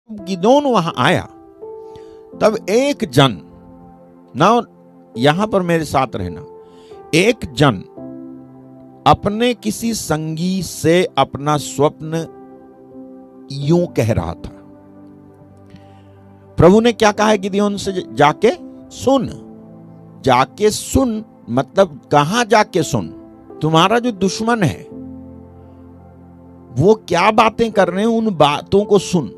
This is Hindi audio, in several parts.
गिदोन वहां आया तब एक जन, ना यहां पर मेरे साथ रहना, एक जन अपने किसी संगी से अपना स्वप्न यूं कह रहा था। प्रभु ने क्या कहा है गिदोन से? जाके सुन। जाके सुन मतलब कहां जाके सुन? तुम्हारा जो दुश्मन है वो क्या बातें कर रहे हैं, उन बातों को सुन।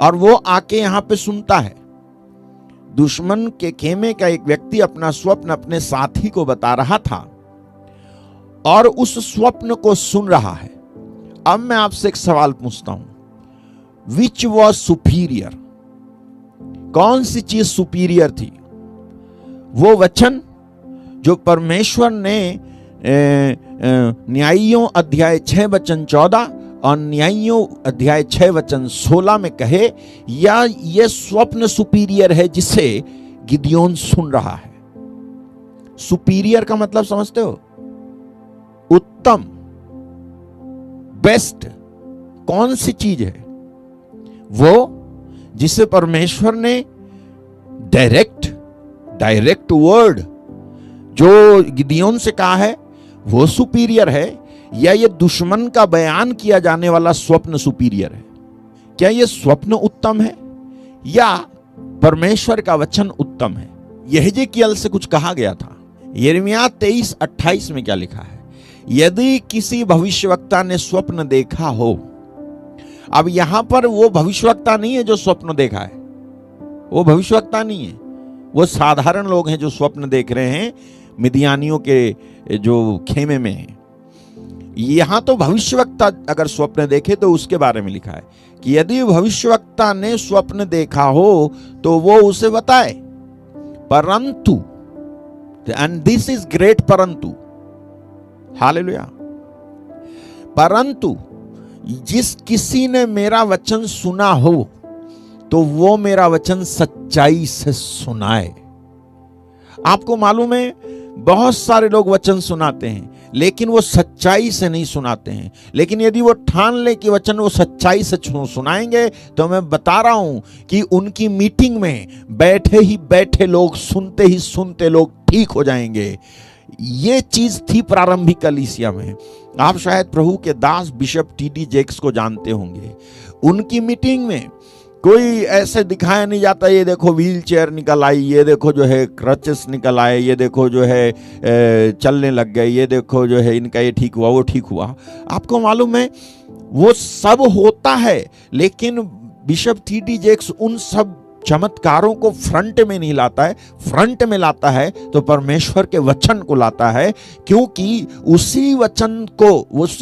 और वो आके यहां पे सुनता है। दुश्मन के खेमे का एक व्यक्ति अपना स्वप्न अपने साथी को बता रहा था और उस स्वप्न को सुन रहा है। अब मैं आपसे एक सवाल पूछता हूं, विच वॉज सुपीरियर? कौन सी चीज सुपीरियर थी? वो वचन जो परमेश्वर ने न्यायियों अध्याय 6 वचन 14 और न्यायियों अध्याय 6 वचन 16 में कहे, या ये स्वप्न सुपीरियर है जिसे गिदोन सुन रहा है? सुपीरियर का मतलब समझते हो? उत्तम, बेस्ट। कौन सी चीज है वो जिसे परमेश्वर ने डायरेक्ट वर्ड जो गिदोन से कहा है वो सुपीरियर है, या ये दुश्मन का बयान किया जाने वाला स्वप्न सुपीरियर है? क्या ये स्वप्न उत्तम है या परमेश्वर का वचन उत्तम है? यहेजकेल से कुछ कहा गया था। यिर्मयाह 23:28 में क्या लिखा है? यदि किसी भविष्यवक्ता ने स्वप्न देखा हो। अब यहां पर वो भविष्यवक्ता नहीं है जो स्वप्न देखा है, वो भविष्यवक्ता नहीं है, वो साधारण लोग हैं जो स्वप्न देख रहे हैं मिदियानियों के जो खेमे में हैं। यहां तो भविष्यवक्ता अगर स्वप्न देखे तो उसके बारे में लिखा है कि यदि भविष्यवक्ता ने स्वप्न देखा हो तो वो उसे बताए। परंतु, एंड दिस इज ग्रेट परंतु, हालेलुया, परंतु जिस किसी ने मेरा वचन सुना हो तो वो मेरा वचन सच्चाई से सुनाए। आपको मालूम है बहुत सारे लोग वचन सुनाते हैं लेकिन वो सच्चाई से नहीं सुनाते हैं। लेकिन यदि वो ठान ले कि वचन वो सच्चाई से सुनाएंगे तो मैं बता रहा हूं कि उनकी मीटिंग में बैठे ही बैठे लोग, सुनते ही सुनते लोग ठीक हो जाएंगे। ये चीज थी प्रारंभिक कलीसिया में। आप शायद प्रभु के दास बिशप टी.डी. जेक्स को जानते होंगे। उनकी मीटिंग में कोई ऐसे दिखाया नहीं जाता, ये देखो व्हील चेयर निकल आई, ये देखो जो है क्रचेस निकल आए, ये देखो जो है चलने लग गए, ये देखो जो है इनका ये ठीक हुआ, वो ठीक हुआ। आपको मालूम है वो सब होता है, लेकिन बिशप टी.डी. जेक्स उन सब चमत्कारों को फ्रंट में नहीं लाता है। फ्रंट में लाता है तो परमेश्वर के वचन को लाता है, क्योंकि उसी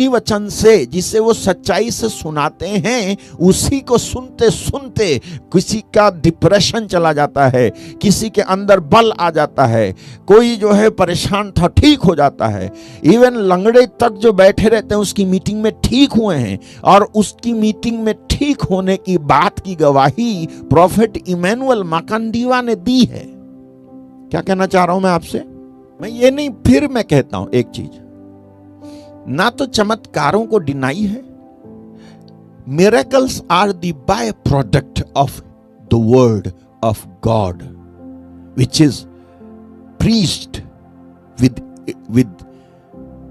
वचन से जिसे वो सच्चाई से सुनाते हैं, उसी को सुनते सुनते किसी का डिप्रेशन चला जाता है, किसी के अंदर बल आ जाता है, कोई जो है परेशान था ठीक हो जाता है। इवन लंगड़े तक जो बैठे रहते हैं उसकी मीटिंग में ठीक हुए हैं, और उसकी मीटिंग में ठीक होने की बात की गवाही प्रॉफेट इमैनुअल माकंडीवा ने दी है। क्या कहना चाह रहा हूं मैं आपसे? मैं ये नहीं, फिर मैं कहता हूं एक चीज, ना तो चमत्कारों को डिनाई है। Miracles are the by product of the word of God which is preached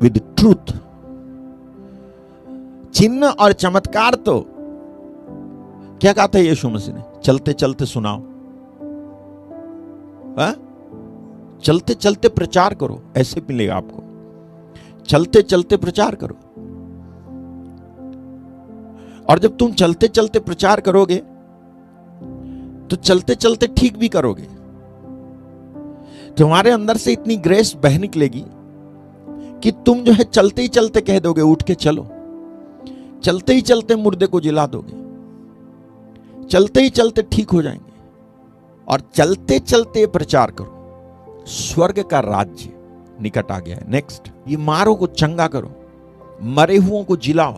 with truth. चिन्ह और चमत्कार तो क्या कहा था यीशु मसीह ने? चलते चलते सुनाओ, चलते चलते प्रचार करो, ऐसे मिलेगा आपको। चलते चलते प्रचार करो, और जब तुम चलते चलते प्रचार करोगे तो चलते चलते ठीक भी करोगे। तुम्हारे अंदर से इतनी ग्रेस बह निकलेगी कि तुम जो है चलते ही चलते कह दोगे उठ के चलो, चलते ही चलते मुर्दे को जिला दोगे, चलते ही चलते ठीक हो जाएंगे। और चलते चलते प्रचार करो, स्वर्ग का राज्य निकट आ गया है। नेक्स्ट, बीमारों को चंगा करो, मरे हुओं को जिलाओ,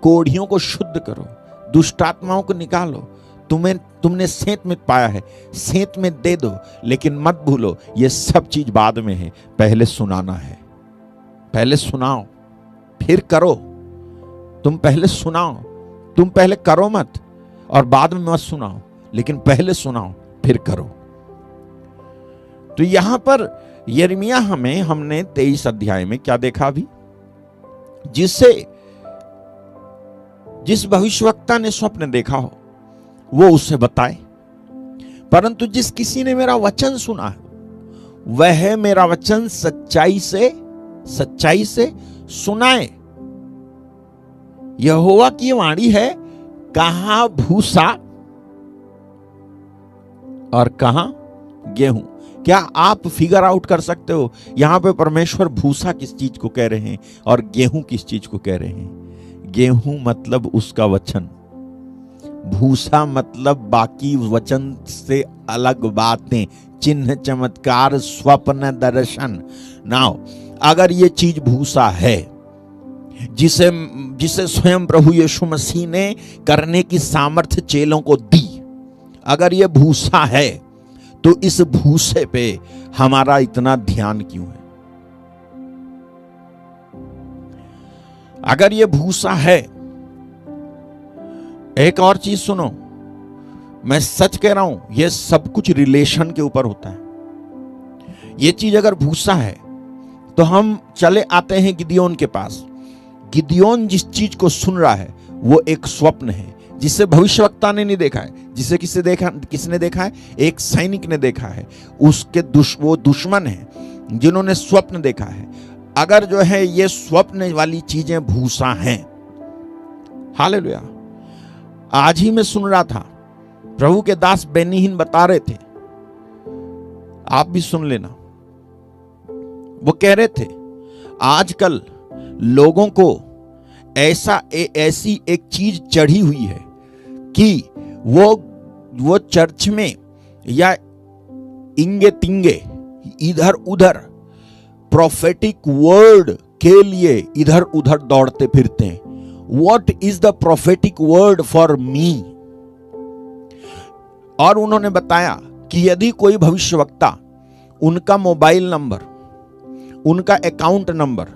कोढ़ियों को शुद्ध करो, दुष्टात्माओं को निकालो। तुमने सेंत में पाया है, सेंत में दे दो, लेकिन मत भूलो ये सब चीज बाद में है, पहले सुनाना है। पहले सुनाओ फिर करो। तुम पहले सुनाओ, तुम पहले करो मत। और बाद में मत सुनाओ, लेकिन पहले सुनाओ फिर करो। तो यहां पर यिर्मयाह हमने 23 अध्याय में क्या देखा अभी, जिस भविष्यवक्ता ने स्वप्न देखा हो वो उसे बताए, परंतु जिस किसी ने मेरा वचन सुना है वह मेरा वचन सच्चाई से सुनाए। यहोवा की वाणी है, कहां भूसा और कहां गेहूं। क्या आप फिगर आउट कर सकते हो यहां पे परमेश्वर भूसा किस चीज को कह रहे हैं और गेहूं किस चीज को कह रहे हैं? गेहूं मतलब उसका वचन, भूसा मतलब बाकी वचन से अलग बातें, चिन्ह, चमत्कार, स्वप्न, दर्शन। नाउ अगर ये चीज भूसा है जिसे स्वयं प्रभु यीशु मसीह ने करने की सामर्थ्य चेलों को दी, अगर ये भूसा है तो इस भूसे पे हमारा इतना ध्यान क्यों है? अगर ये भूसा है, एक और चीज सुनो, मैं सच कह रहा हूं, ये सब कुछ रिलेशन के ऊपर होता है। ये चीज अगर भूसा है तो हम चले आते हैं गिदियोन के पास। गिदियोन जिस चीज को सुन रहा है वो एक स्वप्न है जिसे भविष्यवक्ता ने नहीं देखा है। जिसे किसने देखा है? एक सैनिक ने देखा है। उसके वो दुश्मन है जिन्होंने स्वप्न देखा है। अगर जो है ये स्वप्न वाली चीजें भूसा हैं, हालेलुया। आज ही मैं सुन रहा था, प्रभु के दास बेनीहीन बता रहे थे, आप भी सुन लेना। वो कह रहे थे आजकल लोगों को ऐसी एक चीज चढ़ी हुई है कि वो चर्च में या इंगे तिंगे इधर उधर प्रोफेटिक वर्ड के लिए इधर उधर दौड़ते फिरते हैं। What is the prophetic word for me? और उन्होंने बताया कि यदि कोई भविष्यवक्ता उनका मोबाइल नंबर, उनका अकाउंट नंबर,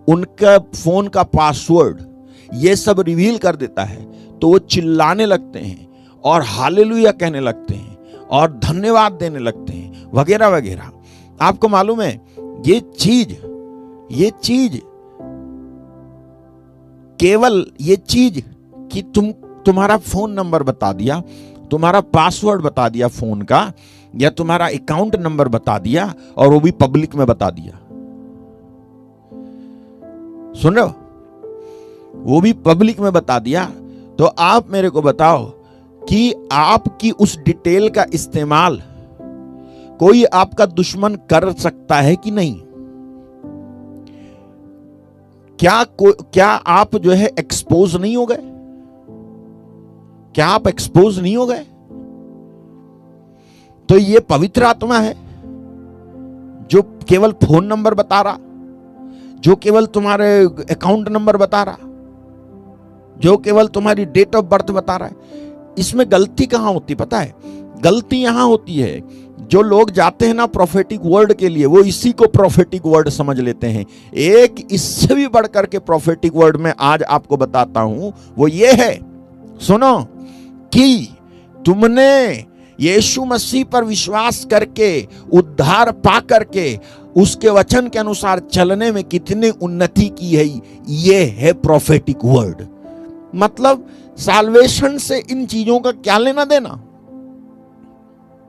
उनका फोन का पासवर्ड ये सब रिवील कर देता है तो वो चिल्लाने लगते हैं और हालेलुया कहने लगते हैं और धन्यवाद देने लगते हैं वगैरह वगैरह। आपको मालूम है ये चीज केवल ये चीज कि तुम्हारा फोन नंबर बता दिया, तुम्हारा पासवर्ड बता दिया फोन का, या तुम्हारा अकाउंट नंबर बता दिया और वो भी पब्लिक में बता दिया, सुन रहे हो, वो भी पब्लिक में बता दिया, तो आप मेरे को बताओ कि आपकी उस डिटेल का इस्तेमाल कोई आपका दुश्मन कर सकता है कि नहीं? क्या आप जो है एक्सपोज नहीं हो गए? क्या आप एक्सपोज नहीं हो गए? तो ये पवित्र आत्मा है जो केवल फोन नंबर बता रहा, जो केवल तुम्हारे अकाउंट नंबर बता रहा, जो केवल तुम्हारी डेट ऑफ बर्थ बता रहा है। इसमें गलती कहां होती पता है? गलती यहां होती है जो लोग जाते हैं ना प्रोफेटिक वर्ड के लिए, वो इसी को प्रोफेटिक वर्ड समझ लेते हैं। एक इससे भी बढ़कर के प्रोफेटिक वर्ड में आज आपको बताता हूं, वो ये है, सुनो, कि तुमने यीशु मसीह पर विश्वास करके उद्धार पा करके उसके वचन के अनुसार चलने में कितनी उन्नति की है, ये है प्रोफेटिक वर्ड। मतलब साल्वेशन से इन चीजों का क्या लेना देना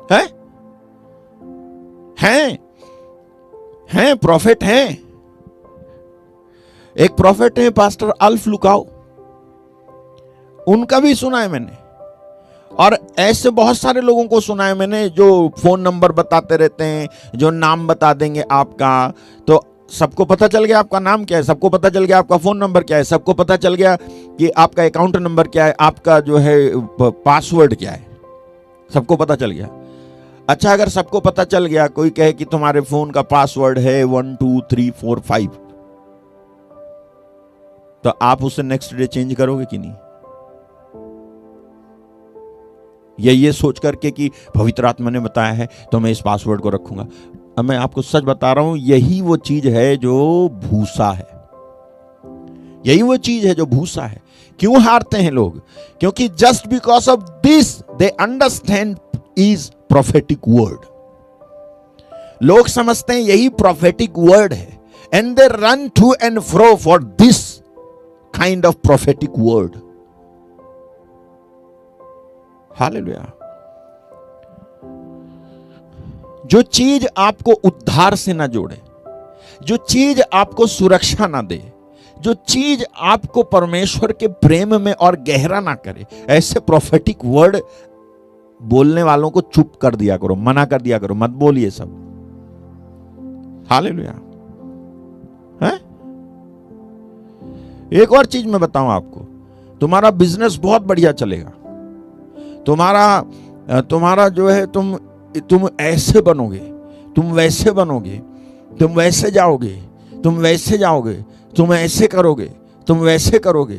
है? हैं प्रॉफिट हैं। एक प्रॉफिट है पास्टर अल्फ लुकाओ, उनका भी सुना है मैंने, और ऐसे बहुत सारे लोगों को सुना है मैंने जो फोन नंबर बताते रहते हैं, जो नाम बता देंगे आपका, तो सबको पता चल गया आपका नाम क्या है, सबको पता चल गया आपका फोन नंबर क्या है, सबको पता चल गया कि आपका अकाउंट नंबर क्या है, आपका जो है पासवर्ड क्या है, सबको पता चल गया। अच्छा, अगर सबको पता चल गया, कोई कहे कि तुम्हारे फोन का पासवर्ड है 1 2 3 4 5, तो आप उसे नेक्स्ट डे चेंज करोगे कि नहीं? ये सोच करके कि पवित्र आत्मा ने बताया है तो मैं इस पासवर्ड को रखूंगा। अब मैं आपको सच बता रहा हूं, यही वो चीज है जो भूसा है। यही वो चीज है जो भूसा है। क्यों हारते हैं लोग? क्योंकि just because of this they understand is prophetic word. लोग समझते हैं यही प्रोफेटिक वर्ड है, and they run to and fro for this kind of prophetic word. Hallelujah. जो चीज आपको उद्धार से ना जोड़े, जो चीज आपको सुरक्षा ना दे, जो चीज आपको परमेश्वर के प्रेम में और गहरा ना करे, ऐसे प्रोफेटिक वर्ड बोलने वालों को चुप कर दिया करो, मना कर दिया करो, मत बोलिए सब। हालेलुया। है? एक और चीज मैं बताऊं आपको, तुम्हारा बिजनेस बहुत बढ़िया चलेगा, तुम्हारा जो है तुम ऐसे बनोगे, तुम वैसे बनोगे, तुम वैसे जाओगे, तुम वैसे जाओगे, तुम ऐसे करोगे, तुम वैसे करोगे,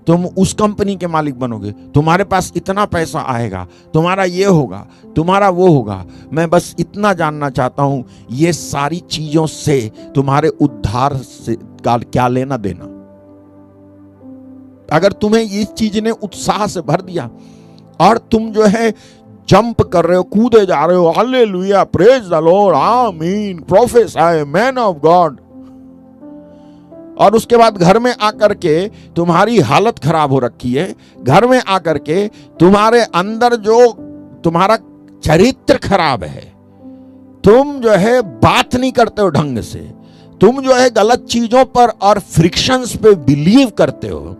तुम उस कंपनी के मालिक बनोगे, तुम्हारे पास इतना पैसा आएगा, तुम्हारा ये होगा, तुम्हारा वो होगा। मैं बस इतना जानना चाहता हूं, ये सारी चीजों से तुम्हारे उद्धार से क्या लेना देना? अगर तुम्हें इस चीज ने उत्साह से भर दिया और तुम जो है जंप कर रहे हो, कूदे जा रहे हो, हालेलुया, प्रेज द लॉर्ड, आमीन, प्रोफेसाई, मैन ऑफ गॉड, और उसके बाद घर में आकर के तुम्हारी हालत खराब हो रखी है, घर में आकर के तुम्हारे अंदर जो तुम्हारा चरित्र खराब है, तुम जो है बात नहीं करते हो ढंग से, तुम जो है गलत चीजों पर और फ्रिक्शंस पे बिलीव करते हो,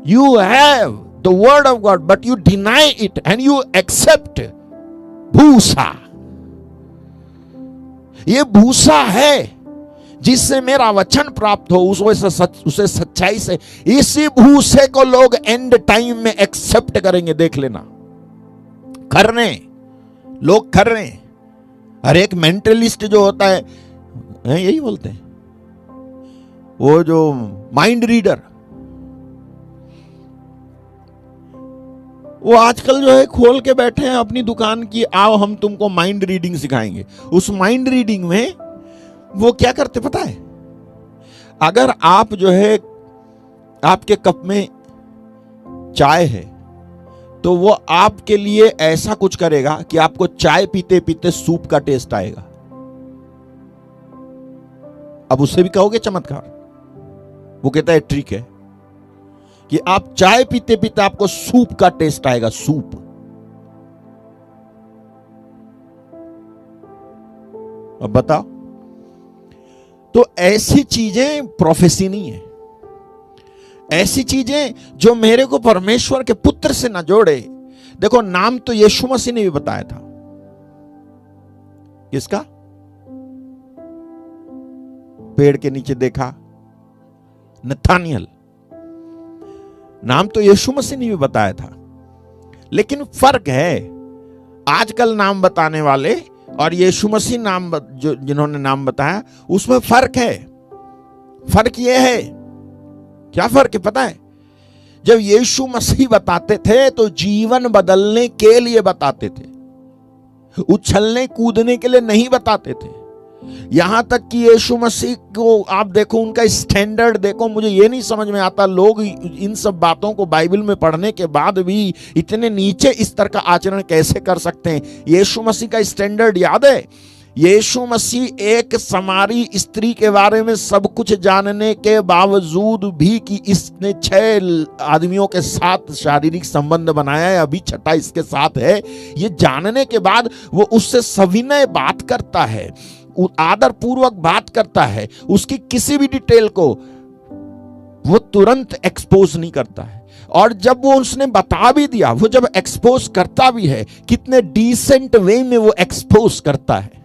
you have the word of God but you deny it and you accept भूसा। ये भूसा है जिससे मेरा वचन प्राप्त हो, उसे सच्चाई से, इसी भूसे को लोग एंड टाइम में एक्सेप्ट करेंगे। देख लेना, कर रहे लोग, कर रहे हैं। हर एक मेंटलिस्ट जो होता है, यही बोलते हैं, वो जो माइंड रीडर, वो आजकल जो है खोल के बैठे हैं अपनी दुकान की, आओ हम तुमको माइंड रीडिंग सिखाएंगे। उस माइंड रीडिंग में वो क्या करते पता है? अगर आप जो है, आपके कप में चाय है, तो वो आपके लिए ऐसा कुछ करेगा कि आपको चाय पीते पीते सूप का टेस्ट आएगा। अब उससे भी कहोगे चमत्कार? वो कहता है ट्रिक है कि आप चाय पीते पीते आपको सूप का टेस्ट आएगा, सूप। अब बताओ, तो ऐसी चीजें प्रोफेसी नहीं है। ऐसी चीजें जो मेरे को परमेश्वर के पुत्र से ना जोड़े। देखो, नाम तो यीशु मसीह ने भी बताया था। किसका? पेड़ के नीचे देखा नथानियल, नाम तो यीशु मसीह ने भी बताया था। लेकिन फर्क है, आजकल नाम बताने वाले और यीशु मसीह नाम जिन्होंने नाम बताया, उसमें फर्क है। फर्क यह है, क्या फर्क है पता है? जब यीशु मसीह बताते थे तो जीवन बदलने के लिए बताते थे, उछलने कूदने के लिए नहीं बताते थे। यहां तक कि यीशु मसीह को आप देखो, उनका स्टैंडर्ड देखो, मुझे ये नहीं समझ में आता लोग इन सब बातों को बाइबल में पढ़ने के बाद भी इतने नीचे स्तर का आचरण कैसे कर सकते हैं। यीशु मसीह का स्टैंडर्ड याद है? यीशु मसीह एक समारी स्त्री के बारे में सब कुछ जानने के बावजूद भी कि इसने 6 आदमियों के साथ शारीरिक संबंध बनाया है, अभी 6ठा इसके साथ है, ये जानने के बाद वो उससे सविनय बात करता है, आदर पूर्वक बात करता है, उसकी किसी भी डिटेल को वो तुरंत एक्सपोज नहीं करता है। और जब वो उसने बता भी दिया, वो जब एक्सपोज करता भी है, कितने डिसेंट वे में वो एक्सपोज करता है।